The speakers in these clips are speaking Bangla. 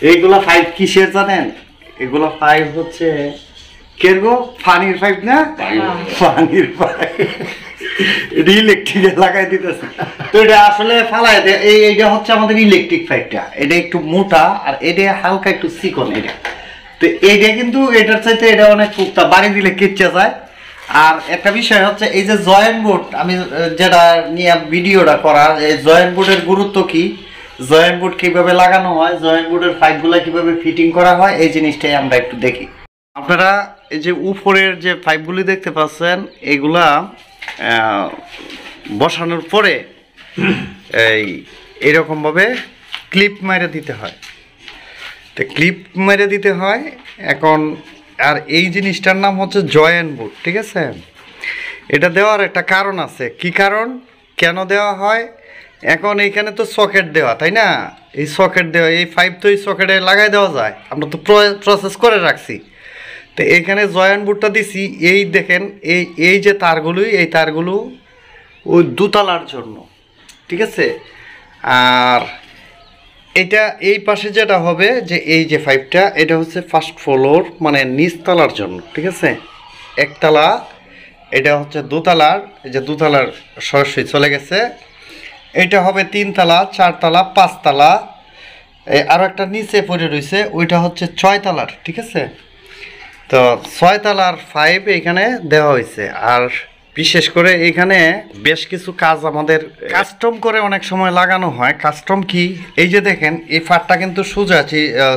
এইগুলা পাইপ কিসের জানেন? এগুলা পাইপ হচ্ছে কেরগো পানির পাইপ না, পানির পাইপ। এটা ইলেকট্রিকে লাগাই দিতেছে। তো এটা আসলে ফালাই দেয়। এইটা হচ্ছে আমাদের ইলেকট্রিক পাইপটা। এটা একটু মোটা আর এটা হালকা একটু চিকন। এটা তো এইটা কিন্তু এটার চাইতে এটা অনেক পুক্তা, বাড়ি দিলে কেচে যায়। আর একটা বিষয় হচ্ছে এই যে জয়েন্ট বোর্ড, আমি যেটা নিয়ে ভিডিওটা করার, এই জয়েন্ট বোর্ডের গুরুত্ব কি, জয়েন্ট বোর্ড কিভাবে লাগানো হয়, জয়েন্ট বোর্ডের পাইপগুলো কিভাবে ফিটিং করা হয়, এই জিনিসটাই আমরা একটু দেখি। আপনারা এই যে উপরের যে পাইপগুলি দেখতে পাচ্ছেন, এগুলা বসানোর পরে এইরকমভাবে ক্লিপ মেরে দিতে হয়। তো ক্লিপ মেরে দিতে হয় এখন। আর এই জিনিসটার নাম হচ্ছে জয়েন্ট বোর্ড, ঠিক আছে? এটা দেওয়ার একটা কারণ আছে। কি কারণ, কেন দেওয়া হয়? এখন এইখানে তো সকেট দেওয়া, তাই না? এই সকেট দেওয়া, এই পাইপ তো এই সকেটে লাগাই দেওয়া যায়, আমরা তো প্রসেস করে রাখছি। তো এইখানে জয়েন্ট বোর্ডটা দিছি, এই দেখেন এই যে তারগুলো, এই তারগুলো ওই দোতলার জন্য, ঠিক আছে? আর এটা এই পাশে যেটা হবে যে এই যে পাইপটা, এটা হচ্ছে ফার্স্ট ফ্লোর, মানে নিচতলার জন্য, ঠিক আছে? একতলা, এটা হচ্ছে দোতলার, এই যে দোতলার সরাসরি চলে গেছে। এটা হবে 3 তলা, 4 তলা, 5 তলা, আরও একটা নিচে পড়ে রয়েছে, ওইটা হচ্ছে 6 তলার, ঠিক আছে? তো 6 তলার পাইপ এখানে দেওয়া হয়েছে। আর বিশেষ করে এখানে বেশ কিছু কাজ আমাদের কাস্টম করে অনেক সময় লাগানো হয়। কাস্টম কি, এই যে দেখেন এই ফাটটা কিন্তু সোজা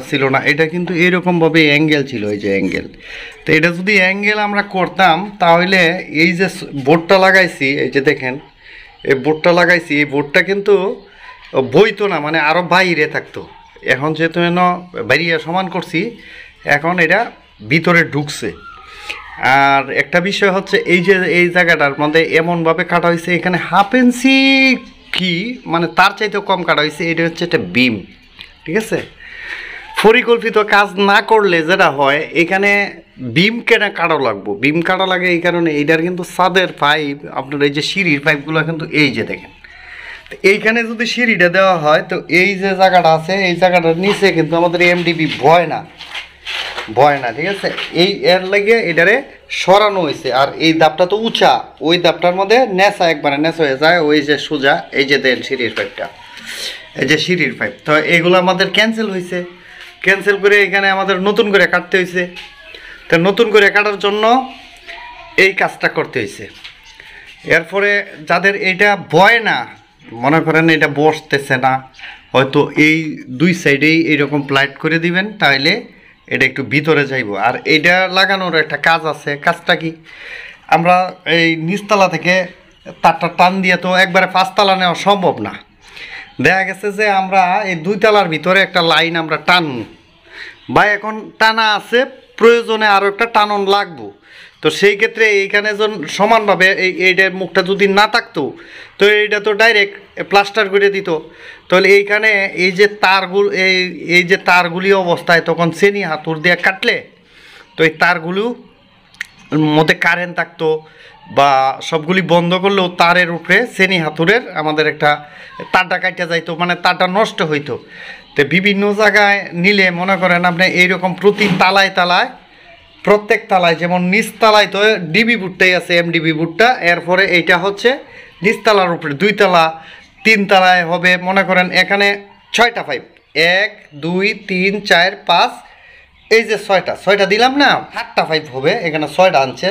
ছিল না, এটা কিন্তু এইরকমভাবে অ্যাঙ্গেল ছিল, এই যে অ্যাঙ্গেল। তো এটা যদি অ্যাঙ্গেল আমরা করতাম, তাহলে এই যে বোর্ডটা লাগাইছি, এই যে দেখেন এই বোর্ডটা লাগাইছি, এই বোর্ডটা কিন্তু বইতো না, মানে আরও বাইরে থাকতো। এখন যেহেতু বাইরে সমান করছি, এখন এটা ভিতরে ঢুকছে। আর একটা বিষয় হচ্ছে এই যে এই জায়গাটার মধ্যে এমনভাবে কাটা হয়েছে, এখানে 1/2 ইঞ্চি কি মানে তার চাইতেও কম কাটা হয়েছে। এটা হচ্ছে একটা বিম, ঠিক আছে? পরিকল্পিত কাজ না করলে যেটা হয়, এখানে বিম কেনা কাটা লাগবো, বিম কাটা লাগে এই কারণে। এইটার কিন্তু ছাদের পাইপ, আপনার এই যে সিঁড়ির পাইপগুলো কিন্তু এই যে দেখেন, এইখানে যদি সিঁড়িটা দেওয়া হয়, তো এই যে জায়গাটা আছে, এই জায়গাটার নিচে কিন্তু আমাদের এমডিবি ভয় না, ঠিক আছে? এই এর লাগে এটারে সরানো হয়েছে। আর এই দাপটা তো উঁচা, ওই দাপটার মধ্যে নেশা একবারে নেশা হয়ে যায়। ওই যে সোজা এই যে দেন সিঁড়ির পাইপটা, এই যে সিঁড়ির পাইপ, তো এগুলো আমাদের ক্যান্সেল হয়েছে। ক্যান্সেল করে এখানে আমাদের নতুন করে কাটতে হয়েছে। তো নতুন করে কাটার জন্য এই কাজটা করতে হয়েছে। এরপরে যাদের এটা বয় না, মনে করেন এটা বসতেছে না, হয়তো এই দুই সাইডেই এইরকম প্লাইট করে দিবেন, তাহলে এটা একটু ভিতরে যাইব। আর এটা লাগানোর একটা কাজ আছে। কাজটা কি, আমরা এই নিচতলা থেকে তারটা টান দিয়ে তো একবারে 5 তলা নেওয়া সম্ভব না। দেখা গেছে যে আমরা এই 2 তলার ভিতরে একটা লাইন আমরা টানব, বা এখন টানা আছে, প্রয়োজনে আরও একটা টানন লাগবো। তো সেই ক্ষেত্রে এইখানে যখন সমানভাবে এইটার মুখটা যদি না থাকতো, তো এইটা তো ডাইরেক্ট প্লাস্টার করে দিত। তাহলে এইখানে এই যে তারগুলো, এই যে তারগুলি অবস্থায় তখন শ্রেণী হাতুর দিয়ে কাটলে, তো এই তারগুলো মধ্যে কারেন্ট থাকতো, বা সবগুলি বন্ধ করলেও তারের উপরে শ্রেণী হাতুরের আমাদের একটা তারটা কাটা যাইতো, মানে তারটা নষ্ট হইতো। তো বিভিন্ন জায়গায় নিলে মনে করেন আপনি এইরকম প্রতি তালায় তালায়, প্রত্যেক তালায়, যেমন নিচতলায় তো ডিবি বুটটাই আছে, এমডিবি বুটটা, এরপরে এইটা হচ্ছে নিচতলার উপরে 2 তলা, 3 তলায় হবে মনে করেন এখানে 6টা পাইপ, 1 2 3 4 5, এই যে 6টা দিলাম না, 8টা পাইপ হবে। এখানে 6টা আনছে,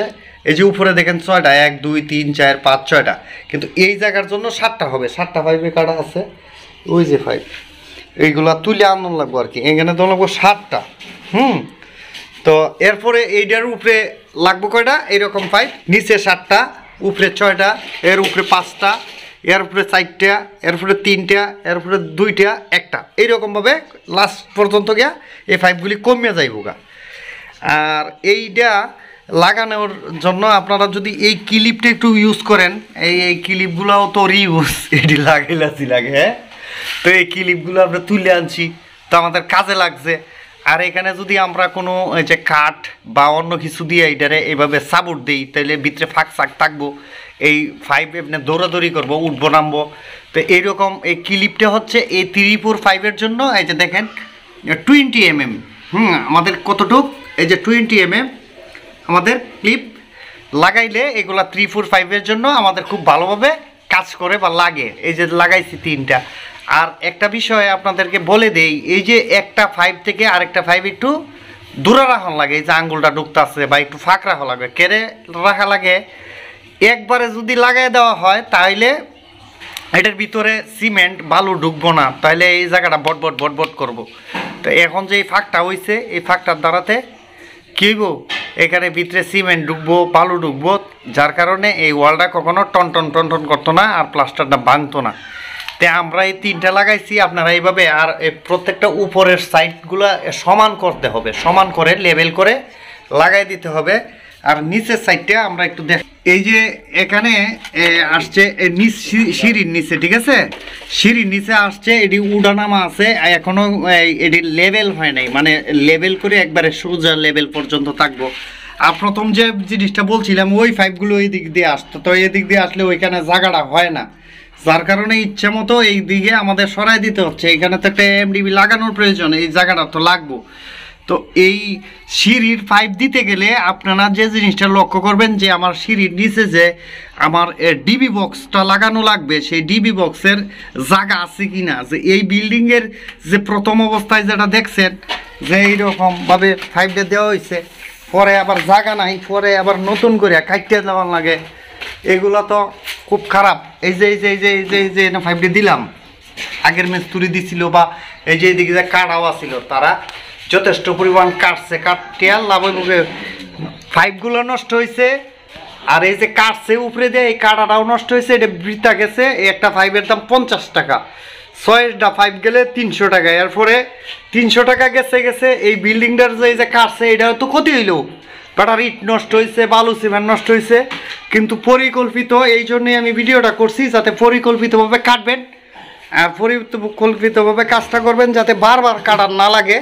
এই যে উপরে দেখেন 6টা, 1 2 3 4 5 6টা, কিন্তু এই জায়গার জন্য 7টা হবে। 7টা পাইপে কাটা আছে, ওই যে পাইপ এইগুলা তুলে আনন্দ লাগবো আর কি। এখানে তো লাগবো 7টা। তো এরপরে এইটার উপরে লাগবো কয়টা, এইরকম পাইপ, নিচে 7টা, উপরে 6টা, এর উপরে 5টা, এর উপরে 4টা, এর উপরে 3টা, এর উপরে 2টা, একটা, এইরকমভাবে লাস্ট পর্যন্ত গিয়া এই পাইপগুলি কমিয়ে যাইব গা। আর এইটা লাগানোর জন্য আপনারা যদি এই ক্লিপটা একটু ইউজ করেন, এই ক্লিপগুলোও তো রিউজ, এটি লাগে, হ্যাঁ? তো এই ক্লিপগুলো আমরা তুলে আনছি, তো আমাদের কাজে লাগছে। আর এখানে যদি আমরা কোনো যে কাঠ বা অন্য কিছু দিয়ে এইটারে এইভাবে সাপোর্ট দিই, তাহলে ভিতরে ফাঁক থাকবো, এই পাইপ এমনি দৌড়াদৌড়ি করবো, উঠবো নামবো। তো এইরকম এই ক্লিপটা হচ্ছে এই 3 4 5-এর জন্য। এই যে দেখেন 20 mm। আমাদের কতটুক, এই যে 20 mm আমাদের ক্লিপ লাগাইলে এগুলা 3, 4, 5-এর জন্য আমাদের খুব ভালোভাবে কাজ করে বা লাগে। এই যে লাগাইছি 3টা। আর একটা বিষয় আপনাদেরকে বলে দেই, এই যে একটা 5 থেকে আরেকটা 5 একটু দূরে রাখা লাগে। এই যে আঙ্গুলটা ঢুকতেছে বা একটু ফাঁক রাখা লাগে। কেড়ে রাখা লাগে, একবারে যদি লাগাই দেওয়া হয় তাহলে এটার ভিতরে সিমেন্ট বালু ঢুকবো না, তাহলে এই জায়গাটা বটবট বটবট করবো। তো এখন যে এই ফাঁকটা হয়েছে, এই ফাঁকটার দ্বারাতে কী হইব, এখানে ভিতরে সিমেন্ট ঢুকবো, বালু ঢুকবো, যার কারণে এই ওয়ালটা কখনো টন টন করতো না আর প্লাস্টারটা ভাঙতো না। তো আমরা এই 3টা লাগাইছি, আপনারা এইভাবে। আর এই প্রত্যেকটা উপরের সাইডগুলো সমান করতে হবে, সমান করে লেভেল করে লাগাই দিতে হবে। আর নিচের সাইডটা আমরা একটু দেখ, এই যে এখানে আসছে সিঁড়ির নিচে, ঠিক আছে, সিঁড়ির নিচে আসছে, এটি উডানামা আছে, এখনো এটি লেভেল হয় নাই, মানে লেভেল করে একবারে সোজা লেভেল পর্যন্ত থাকবো। আর প্রথম যে জিনিসটা বলছিলাম, ওই 5গুলো এই দিক দিয়ে আসতো, তো এই দিক দিয়ে আসলে ওইখানে জায়গাটা হয় না, যার কারণে ইচ্ছে মতো এই দিকে আমাদের সরাই দিতে হচ্ছে। এখানে তো একটা এমডিবি লাগানোর প্রয়োজন, এই জায়গাটা তো লাগবো। তো এই সিঁড়ির 5 দিতে গেলে আপনারা যে জিনিসটা লক্ষ্য করবেন, যে আমার সিঁড়ির নিচে যে আমার ডিবি বক্সটা লাগানো লাগবে, সেই ডিবি বক্সের জায়গা আছে কি না। যে এই বিল্ডিংয়ের যে প্রথম অবস্থায় যেটা দেখছেন, যে এইরকমভাবে 5 দেওয়া হয়েছে, পরে আবার জায়গা নাই, পরে আবার নতুন করে কাটতে দেওয়া লাগে, এগুলো তো খুব খারাপ। এই যে এই যে এই যে এই যে এই যে 5 দিলাম, আগের মিস্ত্রি দিছিল, বা এই যে এদিকে যে কাটাওয়া ছিল, তারা যথেষ্ট পরিমাণ কাটছে, কাটতে আর লাভ মুখে 5গুলো নষ্ট হয়েছে। আর এই যে কাটছে উপরে দিয়ে, এই কাটাটাও নষ্ট হয়েছে, এটা বৃথা গেছে। একটা 5-এর দাম 50 টাকা, 6টা 5 গেলে 300 টাকা। এরপরে 300 টাকা গেছে। এই বিল্ডিংটার যে কাটছে, এটাও তো ক্ষতি হইল, বাটার ইট নষ্ট হয়েছে, বালু সিমেন্ট নষ্ট হয়েছে। কিন্তু পরিকল্পিত, এই জন্যই আমি ভিডিওটা করছি, যাতে পরিকল্পিতভাবে কাটবেন আর পরিকল্পিতভাবে কাজটা করবেন, যাতে বারবার কাটার না লাগে।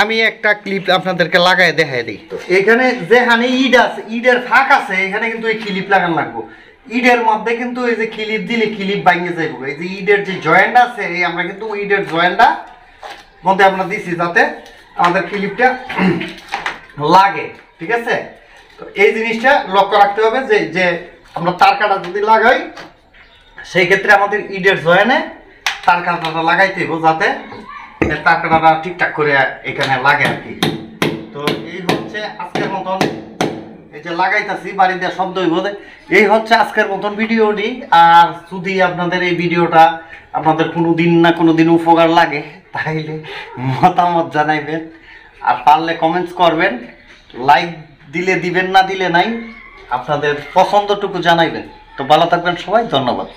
আমি একটা ক্লিপ আপনাদেরকে লাগাই দেখাই দিই। তো এখানে যেখানে ইট আছে, ইটের ফাঁক আছে, এখানে কিন্তু এই ক্লিপ লাগানো লাগবো। ইটের মধ্যে কিন্তু এই যে ক্লিপ দিলে ক্লিপ ভাঙে যাইব। এই যে ইটের যে জয়েন্ট আছে, এই আমরা কিন্তু ইটের জয়েন্টটা মধ্যে আমরা দিছি, যাতে আমাদের ক্লিপটা লাগে, ঠিক আছে। তো এই জিনিসটা লক্ষ্য রাখতে হবে, যে আমরা তার কাটা যদি লাগাই, সেই ক্ষেত্রে আমাদের ইটের জয়েন্টে তার কাটাটা লাগাইতে হইব, যাতে তার কাটাটা ঠিকঠাক করে এখানে লাগে আর কি। তো এই হচ্ছে আজকের মতন, এই যে লাগাইতেছি বাড়িতে শব্দ হইব, এই হচ্ছে আজকের মতন ভিডিওটি। আর যদি আপনাদের এই ভিডিওটা আপনাদের কোনো দিন না কোনো দিন উপকার লাগে, তাইলে মতামত জানাইবেন, আর পারলে কমেন্টস করবেন, লাইক দিলে দিবেন, না দিলে নাই, আপনাদের পছন্দটুকু জানাইবেন। তো ভালো থাকবেন সবাই, ধন্যবাদ।